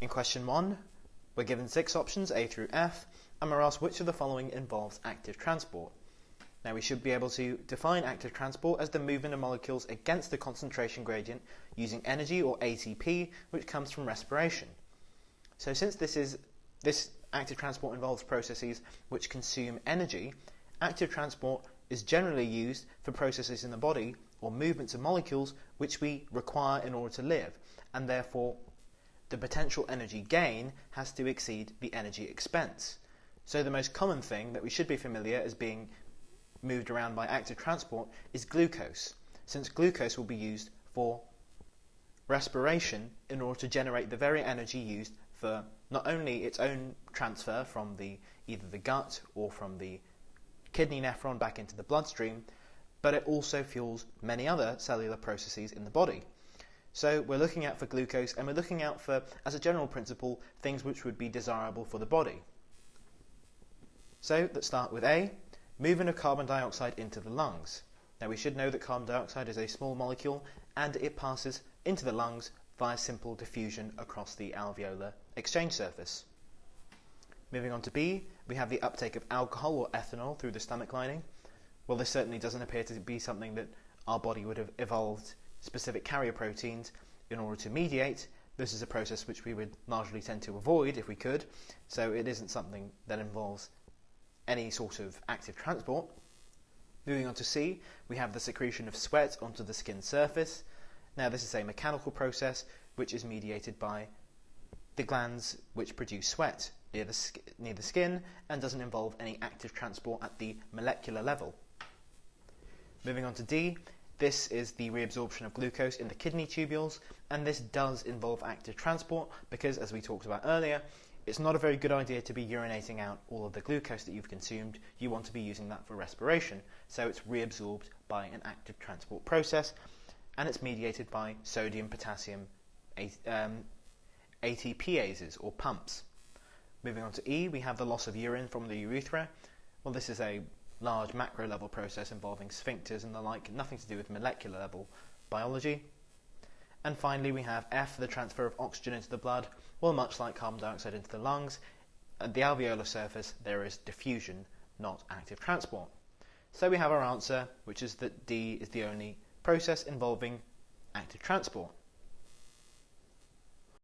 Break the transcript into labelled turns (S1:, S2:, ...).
S1: In question 1, we're given 6 options, A through F, and we're asked which of the following involves active transport. Now we should be able to define active transport as the movement of molecules against the concentration gradient using energy, or ATP, which comes from respiration. So since this active transport involves processes which consume energy, active transport is generally used for processes in the body or movements of molecules which we require in order to live, and therefore the potential energy gain has to exceed the energy expense. So the most common thing that we should be familiar as being moved around by active transport is glucose, since glucose will be used for respiration in order to generate the very energy used for not only its own transfer from either the gut or from the kidney nephron back into the bloodstream, but it also fuels many other cellular processes in the body. So we're looking out for glucose, and we're looking out for, as a general principle, things which would be desirable for the body. So let's start with A, movement of carbon dioxide into the lungs. Now we should know that carbon dioxide is a small molecule and it passes into the lungs via simple diffusion across the alveolar exchange surface. Moving on to B, we have the uptake of alcohol or ethanol through the stomach lining. Well, this certainly doesn't appear to be something that our body would have evolved specific carrier proteins in order to mediate. This is a process which we would largely tend to avoid if we could, so it isn't something that involves any sort of active transport. Moving on to C, we have the secretion of sweat onto the skin surface. Now this is a mechanical process which is mediated by the glands which produce sweat near the skin and doesn't involve any active transport at the molecular level. Moving on to D, this is the reabsorption of glucose in the kidney tubules, and this does involve active transport because, as we talked about earlier, it's not a very good idea to be urinating out all of the glucose that you've consumed. You want to be using that for respiration, so it's reabsorbed by an active transport process, and it's mediated by sodium-potassium ATPases, or pumps. Moving on to E, we have the loss of urine from the urethra. Well, this is a large macro-level process involving sphincters and the like, nothing to do with molecular-level biology. And finally, we have F, the transfer of oxygen into the blood. Well, much like carbon dioxide into the lungs, at the alveolar surface there is diffusion, not active transport. So we have our answer, which is that D is the only process involving active transport.